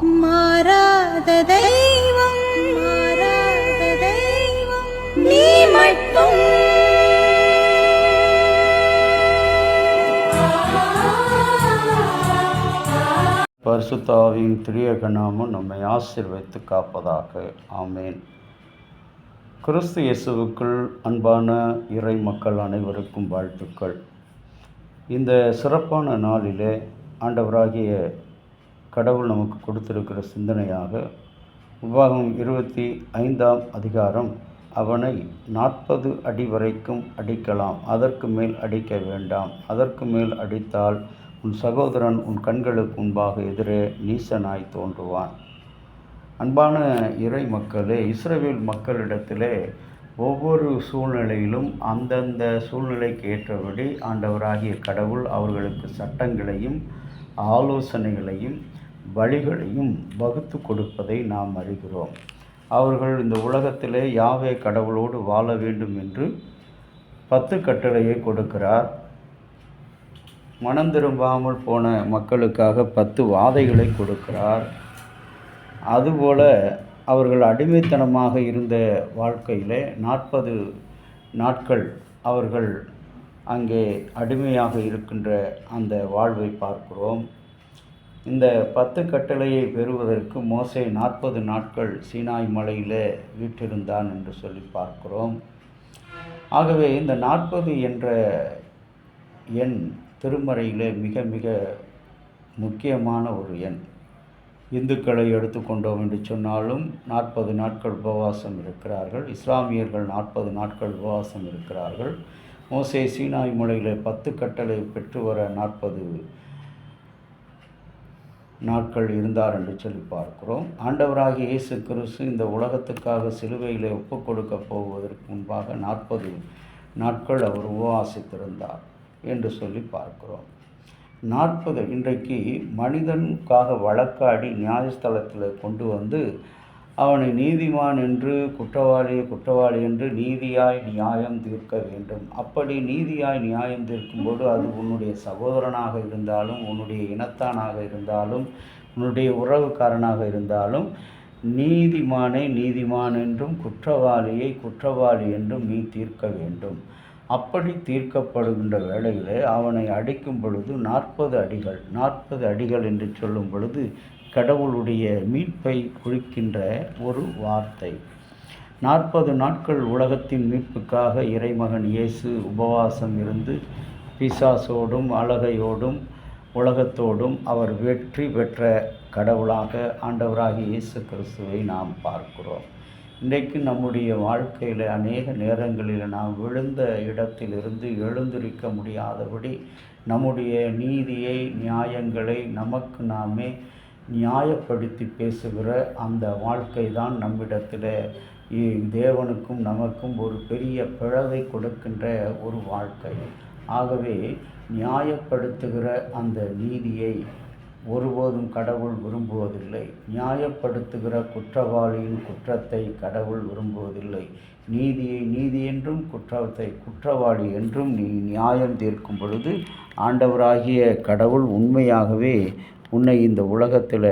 மாறாத தெய்வம், மாறாத தெய்வம் நீ மட்டும். பரிசுத்த ஆவியின் திரியேக நாமம் நம்மை ஆசீர்வதித்து காப்பதாக. ஆமேன். கிறிஸ்து இயேசுவுக்குள் அன்பான இறை மக்கள் அனைவருக்கும் வாழ்த்துக்கள். இந்த சிறப்பான நாளிலே ஆண்டவராகிய கடவுள் நமக்கு கொடுத்திருக்கிற சிந்தனையாக உபாகமம் 25ஆம் அதிகாரம், அவனை 40 அடி வரைக்கும் அடிக்கலாம், அதற்கு மேல் அடிக்க வேண்டாம். அதற்கு மேல் அடித்தால் உன் சகோதரன் உன் கண்களுக்கு முன்பாக எதிரே நீசனாய் தோன்றுவான். அன்பான இறை மக்களே, இஸ்ரவேல் மக்களிடத்திலே ஒவ்வொரு சூழ்நிலையிலும் அந்தந்த சூழ்நிலைக்கு ஏற்றபடி ஆண்டவராகிய கடவுள் அவர்களுக்கு சட்டங்களையும் ஆலோசனைகளையும் வழிகளையும் வகுத்து கொடுப்பதை நாம் அறிகிறோம். அவர்கள் இந்த உலகத்திலே யாவே கடவுளோடு வாழ வேண்டும் என்று 10 கட்டளையை கொடுக்கிறார். மனம் திரும்பாமல் போன மக்களுக்காக 10 வாதைகளை கொடுக்கிறார். அதுபோல அவர்கள் அடிமைத்தனமாக இருந்த வாழ்க்கையிலே 40 நாட்கள் அவர்கள் அங்கே அடிமையாக இருக்கின்ற அந்த வாழ்வை பார்க்கிறோம். இந்த 10 கட்டளையை பெறுவதற்கு மோசே 40 நாட்கள் சீனாய் மலையிலே வீற்றிருந்தான் என்று சொல்லி பார்க்கிறோம். ஆகவே இந்த 40 என்ற எண் திருமறையிலே மிக மிக முக்கியமான ஒரு எண். இந்துக்களை எடுத்துக்கொண்டோம் என்று சொன்னாலும் 40 நாட்கள் உபவாசம் இருக்கிறார்கள். இஸ்லாமியர்கள் 40 நாட்கள் உபவாசம் இருக்கிறார்கள். மோசே சீனாய் மலையிலே 10 கட்டளை பெற்று வர 40 நாட்கள் இருந்தார் என்று சொல்லி பார்க்கிறோம். ஆண்டவராகிய இயேசு கிறிஸ்து இந்த உலகத்துக்காக சிலுவையிலே ஒப்புக் கொடுக்க போவதற்கு முன்பாக 40 நாட்கள் அவர் உபவாசித்திருந்தார் என்று சொல்லி பார்க்கிறோம். 40 இன்றைக்கு மனிதனுக்காக வழக்காடி நியாயஸ்தலத்தில் கொண்டு வந்து அவனை நீதிமான் என்று குற்றவாளி என்று நீதியாய் நியாயம் தீர்க்க வேண்டும். அப்படி நீதியாய் நியாயம் தீர்க்கும்போது அது உன்னுடைய சகோதரனாக இருந்தாலும், உன்னுடைய இனத்தானாக இருந்தாலும், உன்னுடைய உறவுக்காரனாக இருந்தாலும், நீதிமானை நீதிமான் என்றும் குற்றவாளியை குற்றவாளி என்றும் நீ தீர்க்க வேண்டும். அப்படி தீர்க்கப்படுகின்ற வேளையிலே அவனை அடிக்கும் பொழுது 40 அடிகள் என்று சொல்லும் பொழுது கடவுளுடைய மீட்பை குறிக்கின்ற ஒரு வார்த்தை. 40 நாட்கள் உலகத்தின் மீட்புக்காக இறைமகன் இயேசு உபவாசம் இருந்து பிசாசோடும் அலகையோடும் உலகத்தோடும் அவர் வெற்றி பெற்ற கடவுளாக ஆண்டவராகிய இயேசு கிறிஸ்துவை நாம் பார்க்கிறோம். இன்றைக்கு நம்முடைய வாழ்க்கையில் அநேக நேரங்களில் நாம் விழுந்த இடத்திலிருந்து எழுந்திருக்க முடியாதபடி நம்முடைய நீதியை நியாயங்களை நமக்கு நாமே நியாயப்படுத்தி பேசுகிற அந்த வாழ்க்கை தான் நம்மிடத்தில் தேவனுக்கும் நமக்கும் ஒரு பெரிய பிளவை கொடுக்கின்ற ஒரு வாழ்க்கை. ஆகவே நியாயப்படுத்துகிற அந்த நீதியை ஒருபோதும் கடவுள் விரும்புவதில்லை. நியாயப்படுத்துகிற குற்றவாளியின் குற்றத்தை கடவுள் விரும்புவதில்லை. நீதியை நீதி என்றும் குற்றத்தை குற்றவாளி என்றும் நீ நியாயம் தீர்க்கும் பொழுது ஆண்டவராகிய கடவுள் உண்மையாகவே உன்னை இந்த உலகத்தில்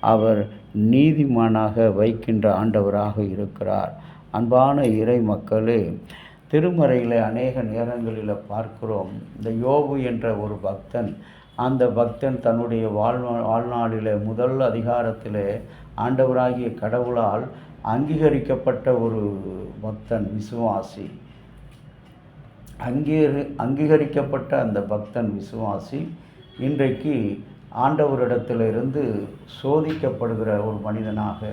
அவர் நீதிமானாக வைக்கின்ற ஆண்டவராக இருக்கிறார். அன்பான இறை மக்களே, திருமறையில் அநேக நேரங்களில் பார்க்கிறோம். இந்த யோபு என்ற ஒரு பக்தன், அந்த பக்தன் தன்னுடைய வாழ்நாளில் முதல் அதிகாரத்தில் ஆண்டவராகிய கடவுளால் அங்கீகரிக்கப்பட்ட ஒரு பக்தன், விசுவாசி. அங்கீகரிக்கப்பட்ட அந்த பக்தன் விசுவாசி இன்றைக்கு ஆண்டவரிடத்திலிருந்து சோதிக்கப்படுகிற ஒரு மனிதனாக,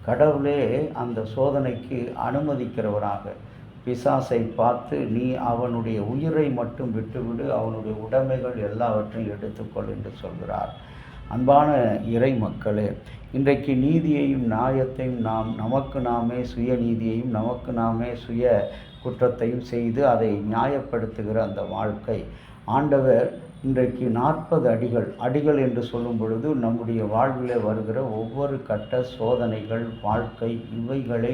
கடவுளே அந்த சோதனைக்கு அனுமதிக்கிறவராக, பிசாசை பார்த்து நீ அவனுடைய உயிரை மட்டும் விட்டுவிடு, அவனுடைய உடைமைகள் எல்லாவற்றையும் எடுத்துக்கொள் என்று சொல்கிறார். அன்பான இறை மக்களே, இன்றைக்கு நீதியையும் நியாயத்தையும் நமக்கு நாமே சுய நீதியையும் நமக்கு நாமே சுய குற்றத்தையும் செய்து அதை நியாயப்படுத்துகிற அந்த வாழ்க்கை ஆண்டவர் இன்றைக்கு 40 அடிகள் என்று சொல்லும் பொழுது நம்முடைய வாழ்வில் வருகிற ஒவ்வொரு கட்ட சோதனைகள், வாழ்க்கை, இவைகளை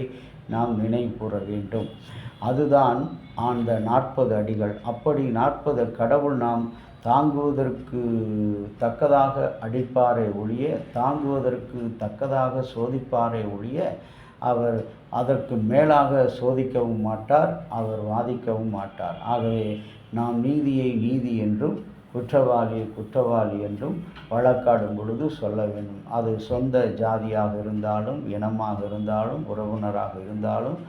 நாம் நினைவு கூற வேண்டும். அதுதான் அந்த 40 அடிகள். அப்படி 40 கடவுள் நாம் தாங்குவதற்கு தக்கதாக அடிப்பாரே ஒழிய, தாங்குவதற்கு தக்கதாக சோதிப்பாரே ஒழிய, அவர் அதற்கு மேலாக சோதிக்கவும் மாட்டார், அவர் வாதிக்கவும் மாட்டார். ஆகவே நாம் நீதியை நீதி என்றும் குற்றவாளியை குற்றவாளி என்றும் வழக்காடும் பொழுது சொல்ல வேண்டும். அது சொந்த ஜாதியாக இருந்தாலும், இனமாக இருந்தாலும், உறவினராக இருந்தாலும்,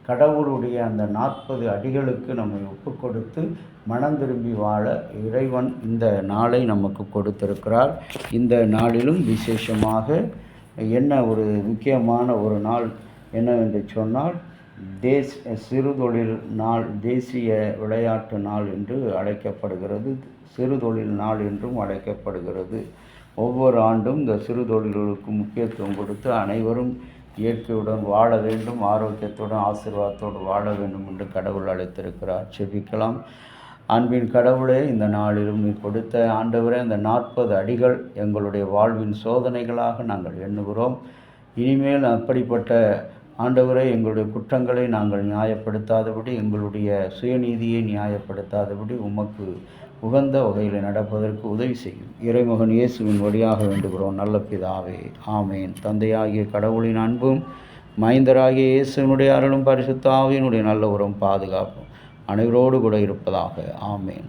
கடவுளுடைய அந்த 40 அடிகளுக்கு நம்மை ஒப்பு கொடுத்து மனம் திரும்பி வாழ இறைவன் இந்த நாளை நமக்கு கொடுத்திருக்கிறார். இந்த நாளிலும் விசேஷமாக என்ன ஒரு முக்கியமான ஒரு நாள் என்னவென்று சொன்னால், சிறுதொழில் நாள், தேசிய விளையாட்டு நாள் என்று அழைக்கப்படுகிறது, சிறுதொழில் நாள் என்றும் அழைக்கப்படுகிறது. ஒவ்வொரு ஆண்டும் இந்த சிறுதொழில்களுக்கு முக்கியத்துவம் கொடுத்து அனைவரும் இயற்கையுடன் வாழ வேண்டும், ஆரோக்கியத்துடன் ஆசீர்வாதத்தோடு வாழ வேண்டும் என்று கடவுள் அழைத்திருக்கிறார். செபிக்கலாம். அன்பின் கடவுளே, இந்த நாளிலும் நீ கொடுத்த ஆண்டவரே, இந்த 40 அடிகள் எங்களுடைய வாழ்வின் சோதனைகளாக நாங்கள் எண்ணுகிறோம். இனிமேல் அப்படிப்பட்ட ஆண்டவரே, எங்களுடைய குற்றங்களை நாங்கள் நியாயப்படுத்தாதபடி, எங்களுடைய சுயநீதியை நியாயப்படுத்தாதபடி உமக்கு உகந்த வகையில் நடப்பதற்கு உதவி செய்யும். இறைமகன் இயேசுவின் வழியாக வேண்டுகிறோம் நல்ல பிதாவே, ஆமேன். தந்தையாகிய கடவுளின் அன்பும் மைந்தராகிய இயேசுவினுடைய அருளும் பரிசுத்த ஆவியினுடைய நல்ல உறவும் பாதுகாப்பும் அனைவரோடு கூட இருப்பதாக. ஆமேன்.